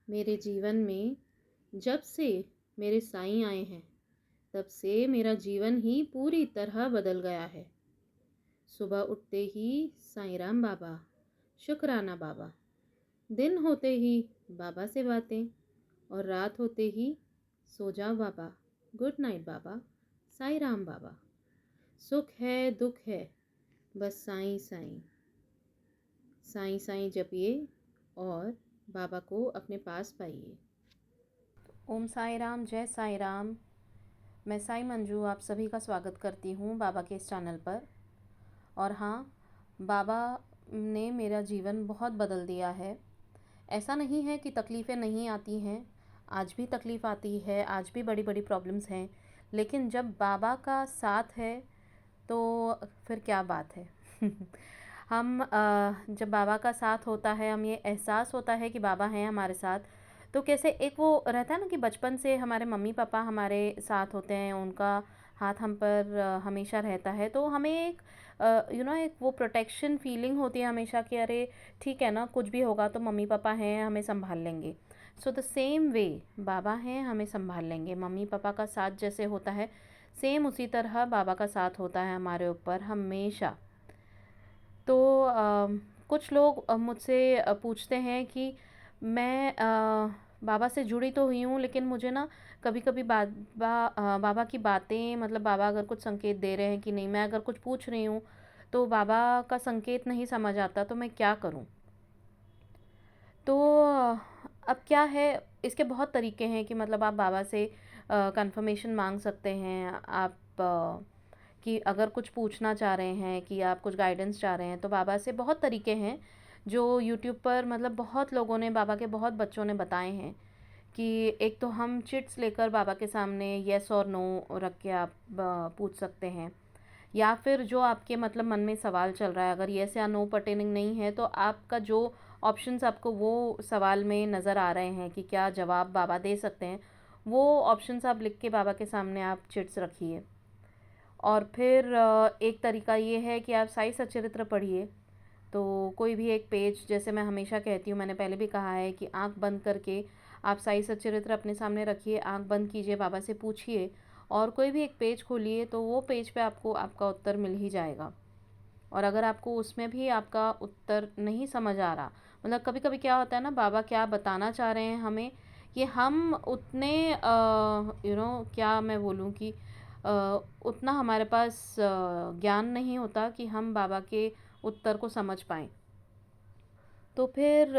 मेरे जीवन में जब से मेरे साईं आए हैं, तब से मेरा जीवन ही पूरी तरह बदल गया है। सुबह उठते ही साईं राम बाबा, शुक्राना बाबा, दिन होते ही बाबा से बातें और रात होते ही सो जाओ बाबा, गुड नाइट बाबा, साईं राम बाबा। सुख है दुख है, बस साईं साईं। साईं साईं जपिए और बाबा को अपने पास पाइए। ओम साईं राम, जय साईं राम। मैं साईं मंजू आप सभी का स्वागत करती हूँ बाबा के इस चैनल पर। और हाँ, बाबा ने मेरा जीवन बहुत बदल दिया है। ऐसा नहीं है कि तकलीफ़ें नहीं आती हैं, आज भी तकलीफ़ आती है, आज भी बड़ी बड़ी प्रॉब्लम्स हैं, लेकिन जब बाबा का साथ है तो फिर क्या बात है। जब बाबा का साथ होता है, हम ये एहसास होता है कि बाबा हैं हमारे साथ, तो कैसे एक वो रहता है ना कि बचपन से हमारे मम्मी पापा हमारे साथ होते हैं, उनका हाथ हम पर हमेशा रहता है, तो हमें एक एक वो प्रोटेक्शन फीलिंग होती है हमेशा कि अरे ठीक है ना, कुछ भी होगा तो मम्मी पापा हैं, हमें संभाल लेंगे। सो द सेम वे बाबा हैं, हमें संभाल लेंगे। मम्मी पापा का साथ जैसे होता है, सेम उसी तरह बाबा का साथ होता है हमारे ऊपर हमेशा। तो कुछ लोग मुझसे पूछते हैं कि मैं बाबा से जुड़ी तो हुई हूँ, लेकिन मुझे ना कभी कभी बाबा की बातें, मतलब बाबा अगर कुछ संकेत दे रहे हैं कि नहीं, मैं अगर कुछ पूछ रही हूँ तो बाबा का संकेत नहीं समझ आता, तो मैं क्या करूँ। तो अब क्या है, इसके बहुत तरीके हैं कि मतलब आप बाबा से कंफर्मेशन मांग सकते हैं। आप कि अगर कुछ पूछना चाह रहे हैं, कि आप कुछ गाइडेंस चाह रहे हैं, तो बाबा से बहुत तरीके हैं जो यूट्यूब पर, मतलब बहुत लोगों ने, बाबा के बहुत बच्चों ने बताए हैं। कि एक तो हम चिट्स लेकर बाबा के सामने येस और नो रख के आप पूछ सकते हैं, या फिर जो आपके मतलब मन में सवाल चल रहा है, अगर येस या नो पर्टेनिंग नहीं है तो आपका जो ऑप्शंस आपको वो सवाल में नज़र आ रहे हैं कि क्या जवाब बाबा दे सकते हैं, वो ऑप्शंस आप लिख के बाबा के सामने आप चिट्स रखिए। और फिर एक तरीका ये है कि आप साई सच्चरित्र पढ़िए। तो कोई भी एक पेज, जैसे मैं हमेशा कहती हूँ, मैंने पहले भी कहा है कि आंख बंद करके आप साई सच्चरित्र अपने सामने रखिए, आंख बंद कीजिए, बाबा से पूछिए और कोई भी एक पेज खोलिए, तो वो पेज पे आपको आपका उत्तर मिल ही जाएगा। और अगर आपको उसमें भी आपका उत्तर नहीं समझ आ रहा, मतलब कभी कभी क्या होता है ना, बाबा क्या बताना चाह रहे हैं हमें, कि हम उतने क्या मैं बोलूँ कि उतना हमारे पास ज्ञान नहीं होता कि हम बाबा के उत्तर को समझ पाएँ। तो फिर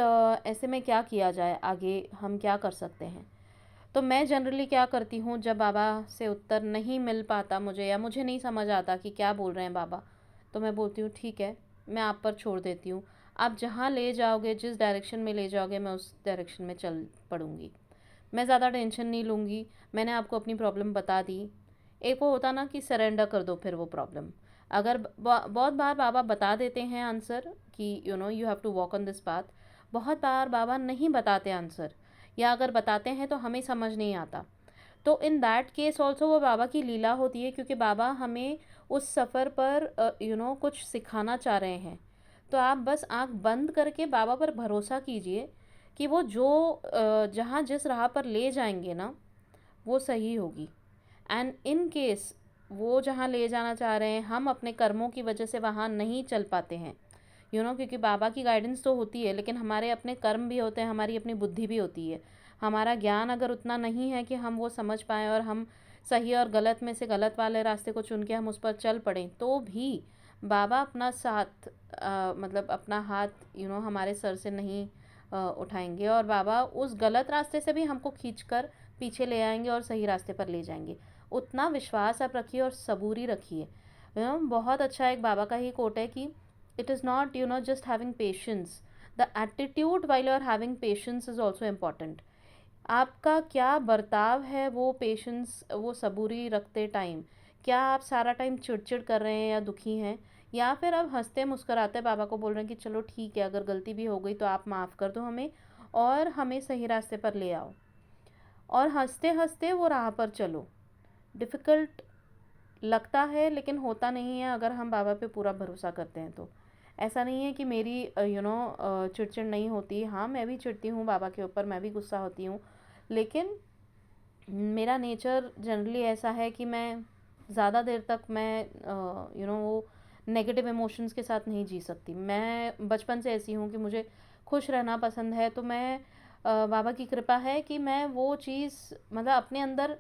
ऐसे में क्या किया जाए, आगे हम क्या कर सकते हैं। तो मैं जनरली क्या करती हूँ, जब बाबा से उत्तर नहीं मिल पाता मुझे, या मुझे नहीं समझ आता कि क्या बोल रहे हैं बाबा, तो मैं बोलती हूँ ठीक है, मैं आप पर छोड़ देती हूँ। आप जहाँ ले जाओगे, जिस डायरेक्शन में ले जाओगे, मैं उस डायरेक्शन में चल पड़ूँगी। मैं ज़्यादा टेंशन नहीं लूँगी। मैंने आपको अपनी प्रॉब्लम बता दी। एक वो होता ना कि सरेंडर कर दो फिर वो प्रॉब्लम। अगर बहुत बार बाबा बता देते हैं आंसर कि you have to walk on this path, बहुत बार बाबा नहीं बताते आंसर, या अगर बताते हैं तो हमें समझ नहीं आता। तो इन दैट केस ऑल्सो वो बाबा की लीला होती है, क्योंकि बाबा हमें उस सफ़र पर कुछ सिखाना चाह रहे हैं। तो आप बस आंख बंद करके बाबा पर भरोसा कीजिए कि वो जो जहाँ जिस राह पर ले जाएंगे ना, वो सही होगी। एंड इन केस वो जहाँ ले जाना चाह रहे हैं, हम अपने कर्मों की वजह से वहाँ नहीं चल पाते हैं, क्योंकि बाबा की गाइडेंस तो होती है, लेकिन हमारे अपने कर्म भी होते हैं, हमारी अपनी बुद्धि भी होती है। हमारा ज्ञान अगर उतना नहीं है कि हम वो समझ पाएँ और हम सही और गलत में से गलत वाले रास्ते को चुन के हम उस पर चल पड़ें, तो भी बाबा अपना साथ मतलब अपना हाथ हमारे सर से नहीं उठाएंगे, और बाबा उस गलत रास्ते से भी हमको खींचकर पीछे ले आएंगे और सही रास्ते पर ले जाएंगे। उतना विश्वास आप रखिए और सबूरी रखिए। बहुत अच्छा एक बाबा का ही कोट है कि it is not just having patience, the attitude while you are having patience is also important। आपका क्या बर्ताव है, वो पेशेंस, वो सबूरी रखते टाइम, क्या आप सारा टाइम चिड़चिड़ कर रहे हैं या दुखी हैं, या फिर आप हंसते मुस्कुराते बाबा को बोल रहे हैं कि चलो ठीक है, अगर गलती भी हो गई तो आप माफ़ कर दो हमें और हमें सही रास्ते पर ले आओ। और हंसते हंसते वो राह पर चलो। डिफ़िकल्ट लगता है लेकिन होता नहीं है, अगर हम बाबा पे पूरा भरोसा करते हैं तो। ऐसा नहीं है कि मेरी चिड़चिड़ नहीं होती, हाँ मैं भी चिढ़ती हूँ बाबा के ऊपर, मैं भी गुस्सा होती हूँ, लेकिन मेरा नेचर जनरली ऐसा है कि मैं ज़्यादा देर तक मैं वो नेगेटिव इमोशंस के साथ नहीं जी सकती। मैं बचपन से ऐसी हूँ कि मुझे खुश रहना पसंद है, तो मैं बाबा की कृपा है कि मैं वो चीज़ मतलब अपने अंदर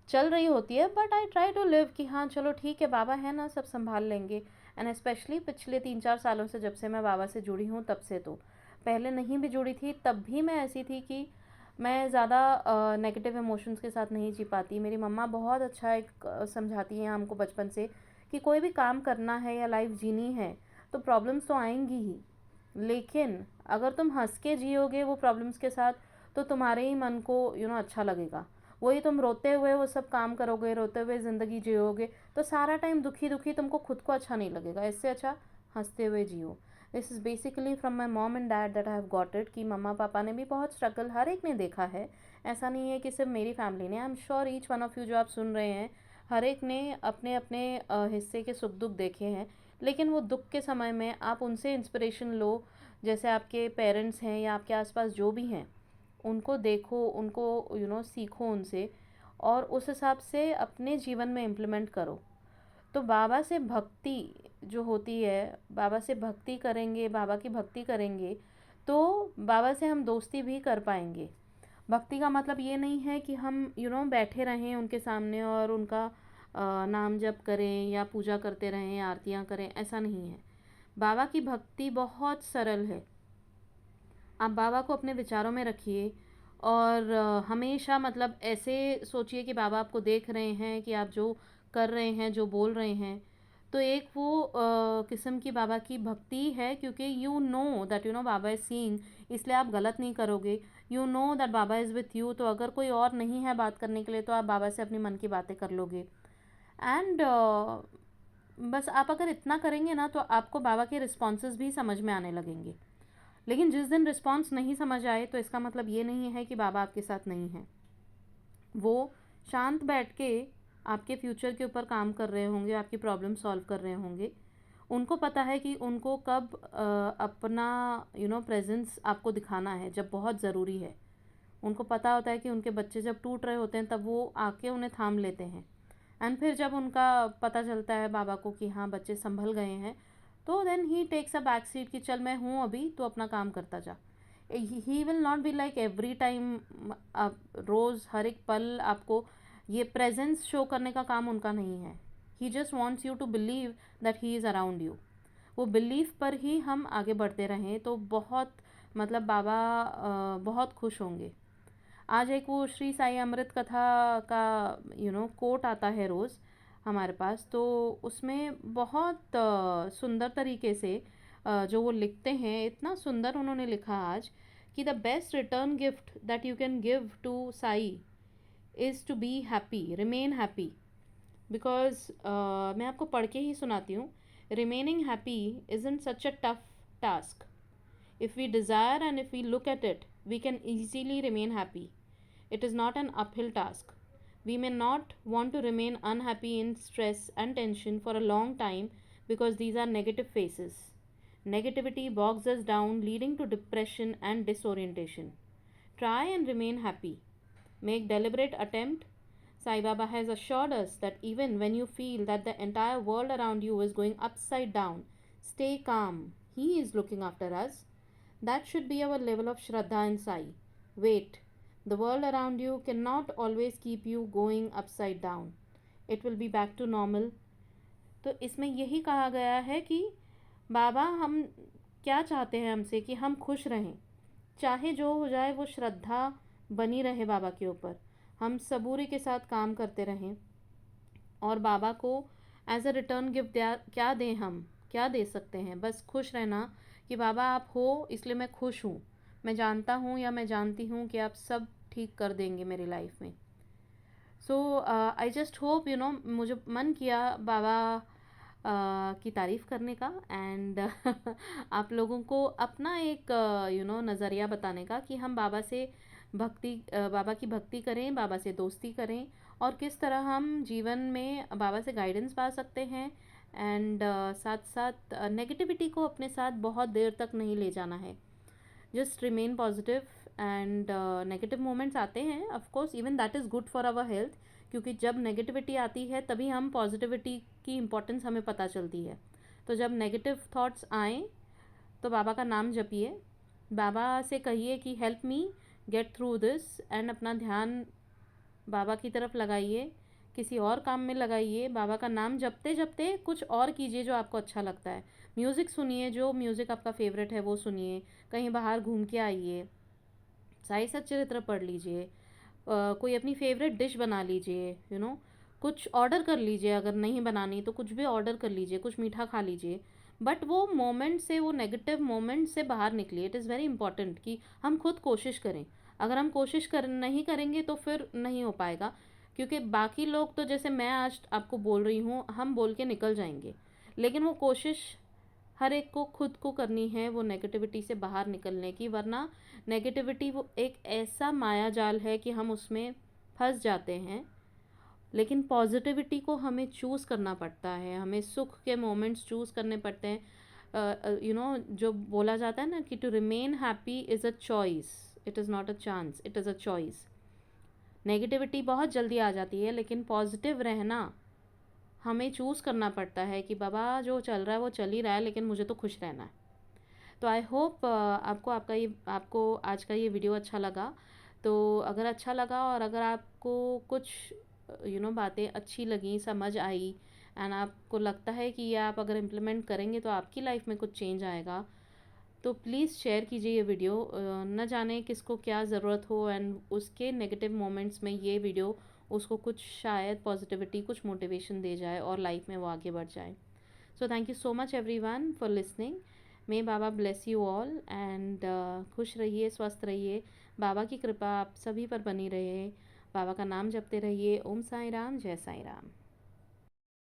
चल रही होती है, but I try to live कि हाँ चलो ठीक है, बाबा है ना, सब संभाल लेंगे। एंड स्पेशली पिछले 3-4 सालों से, जब से मैं बाबा से जुड़ी हूँ तब से, तो पहले नहीं भी जुड़ी थी तब भी मैं ऐसी थी कि मैं ज़्यादा नेगेटिव इमोशंस के साथ नहीं जी पाती। मेरी मम्मा बहुत अच्छा एक समझाती हैं हमको बचपन से कि कोई भी काम करना है या लाइफ जीनी है तो प्रॉब्लम्स तो आएंगी ही, लेकिन अगर तुम हंस के जियोगे वो प्रॉब्लम्स के साथ तो तुम्हारे ही मन को अच्छा लगेगा। वही तुम रोते हुए वो सब काम करोगे, रोते हुए ज़िंदगी जियोगे, तो सारा टाइम दुखी दुखी तुमको खुद को अच्छा नहीं लगेगा। इससे अच्छा हंसते हुए जियो। This is basically from my mom and dad that I have got it, कि मम्मा पापा ने भी बहुत स्ट्रगल हर एक ने देखा है। ऐसा नहीं है कि सिर्फ मेरी फैमिली ने, I am sure each one of you जो आप सुन रहे हैं, हर एक ने अपने अपने हिस्से के सुख दुख देखे हैं। लेकिन वो दुख के समय में आप उनसे इंस्पिरेशन लो, जैसे आपके पेरेंट्स हैं या आपके आसपास जो भी हैं, उनको देखो, उनको सीखो उनसे, और उस हिसाब से अपने जीवन में इम्प्लीमेंट करो। तो बाबा से भक्ति जो होती है, बाबा से भक्ति करेंगे, बाबा की भक्ति करेंगे, तो बाबा से हम दोस्ती भी कर पाएंगे। भक्ति का मतलब ये नहीं है कि हम बैठे रहें उनके सामने और उनका नाम जप करें या पूजा करते रहें, आरतियाँ करें, ऐसा नहीं है। बाबा की भक्ति बहुत सरल है। आप बाबा को अपने विचारों में रखिए और हमेशा मतलब ऐसे सोचिए कि बाबा आपको देख रहे हैं कि आप जो कर रहे हैं, जो बोल रहे हैं। तो एक वो किस्म की बाबा की भक्ति है, क्योंकि you know that Baba is seeing, इसलिए आप गलत नहीं करोगे। You know that Baba is with you, तो अगर कोई और नहीं है बात करने के लिए तो आप बाबा से अपनी मन की बातें कर लोगे। एंड बस आप अगर इतना करेंगे ना तो आपको बाबा के रिस्पॉन्सेज भी समझ में आने लगेंगे। लेकिन जिस दिन रिस्पॉन्स नहीं समझ आए तो इसका मतलब ये नहीं है कि बाबा आपके साथ नहीं है। वो शांत बैठ के आपके फ्यूचर के ऊपर काम कर रहे होंगे, आपकी प्रॉब्लम सॉल्व कर रहे होंगे। उनको पता है कि उनको कब अपना प्रेजेंस आपको दिखाना है, जब बहुत ज़रूरी है। उनको पता होता है कि उनके बच्चे जब टूट रहे होते हैं तब वो आके उन्हें थाम लेते हैं। एंड फिर जब उनका पता चलता है बाबा को कि हाँ बच्चे संभल गए हैं, तो then he takes a back seat कि चल मैं हूँ अभी, तो अपना काम करता जा। He will not be like every time, रोज़ हर एक पल आपको ये प्रेजेंस शो करने का काम उनका नहीं है। He just wants you to believe that he is around you. वो बिलीव पर ही हम आगे बढ़ते रहें तो बहुत मतलब बाबा बहुत खुश होंगे। आज एक वो श्री साई अमृत कथा का कोट आता है रोज़ हमारे पास, तो उसमें बहुत सुंदर तरीके से जो वो लिखते हैं, इतना सुंदर उन्होंने लिखा आज कि the best return gift that you can give to Sai is to be happy, remain happy. Because मैं आपको पढ़ के ही सुनाती हूँ। Remaining happy isn't such a tough task. If we desire and if we look at it, we can easily remain happy. It is not an uphill task. We may not want to remain unhappy in stress and tension for a long time because these are negative phases. Negativity bogs us down, leading to depression and disorientation. Try and remain happy. Make deliberate attempt. Sai Baba has assured us that even when you feel that the entire world around you is going upside down, stay calm. He is looking after us. That should be our level of Shraddha and Sai. Wait, the world around you cannot always keep you going upside down. It will be back to normal. तो इसमें यही कहा गया है कि बाबा हम क्या चाहते हैं हमसे, कि हम खुश रहें, चाहे जो हो जाए वो श्रद्धा बनी रहे बाबा के ऊपर। हम सबूरी के साथ काम करते रहें और बाबा को एज अ रिटर्न गिफ्ट क्या दें, हम क्या दे सकते हैं, बस खुश रहना कि बाबा आप हो इसलिए मैं खुश हूँ। मैं जानता हूँ या मैं जानती हूँ कि आप सब ठीक कर देंगे मेरी लाइफ में। सो आई जस्ट होप मुझे मन किया बाबा की तारीफ़ करने का, एंड आप लोगों को अपना एक नज़रिया बताने का कि हम बाबा से बाबा की भक्ति करें, बाबा से दोस्ती करें, और किस तरह हम जीवन में बाबा से गाइडेंस पा सकते हैं एंड साथ साथ नेगेटिविटी को अपने साथ बहुत देर तक नहीं ले जाना है. Just remain positive and negative moments आते हैं, of course even that is good for our health, क्योंकि जब नेगेटिविटी आती है तभी हम पॉजिटिविटी की इम्पोर्टेंस हमें पता चलती है. तो जब नेगेटिव थॉट्स आएँ तो बाबा का नाम जपिए, बाबा से कहिए कि help me get through this, and अपना ध्यान बाबा की तरफ लगाइए, किसी और काम में लगाइए. बाबा का नाम जपते जपते कुछ और कीजिए जो आपको अच्छा लगता है. म्यूज़िक सुनिए, जो म्यूज़िक आपका फेवरेट है वो सुनिए, कहीं बाहर घूम के आइए, साई सच्चरित्र पढ़ लीजिए, कोई अपनी फेवरेट डिश बना लीजिए, कुछ ऑर्डर कर लीजिए, अगर नहीं बनानी तो कुछ भी ऑर्डर कर लीजिए, कुछ मीठा खा लीजिए. बट वो मोमेंट से, वो नेगेटिव मोमेंट से बाहर निकलिए. इट इज़ वेरी इंपॉर्टेंट कि हम खुद कोशिश करें. अगर हम कोशिश नहीं करेंगे तो फिर नहीं हो पाएगा, क्योंकि बाकी लोग तो, जैसे मैं आज आपको बोल रही हूँ, हम बोल के निकल जाएंगे, लेकिन वो कोशिश हर एक को खुद को करनी है वो नेगेटिविटी से बाहर निकलने की. वरना नेगेटिविटी वो एक ऐसा माया जाल है कि हम उसमें फंस जाते हैं. लेकिन पॉजिटिविटी को हमें चूज़ करना पड़ता है, हमें सुख के मोमेंट्स चूज़ करने पड़ते हैं. जो बोला जाता है ना कि to remain happy is a choice, it is not a chance, it is a choice. Negativity बहुत जल्दी आ जाती है, लेकिन पॉजिटिव रहना हमें चूज़ करना पड़ता है कि बाबा जो चल रहा है वो चल ही रहा है, लेकिन मुझे तो खुश रहना है. तो आई होप आपको आज का ये वीडियो अच्छा लगा. तो अगर अच्छा लगा और अगर आपको कुछ बातें अच्छी लगी, समझ आई, एंड आपको लगता है कि ये आप अगर इम्प्लीमेंट करेंगे तो आपकी लाइफ में कुछ चेंज आएगा, तो प्लीज़ शेयर कीजिए ये वीडियो. न जाने किसको क्या ज़रूरत हो एंड उसके नेगेटिव मोमेंट्स में ये वीडियो उसको कुछ शायद पॉजिटिविटी, कुछ मोटिवेशन दे जाए और लाइफ में वो आगे बढ़ जाए. So thank you so much everyone for listening. May Baba bless you all and खुश रहिए, स्वस्थ रहिए. बाबा की कृपा आप सभी पर बनी रहे. बाबा का नाम जपते रहिए. ओम साई राम, जय साई राम.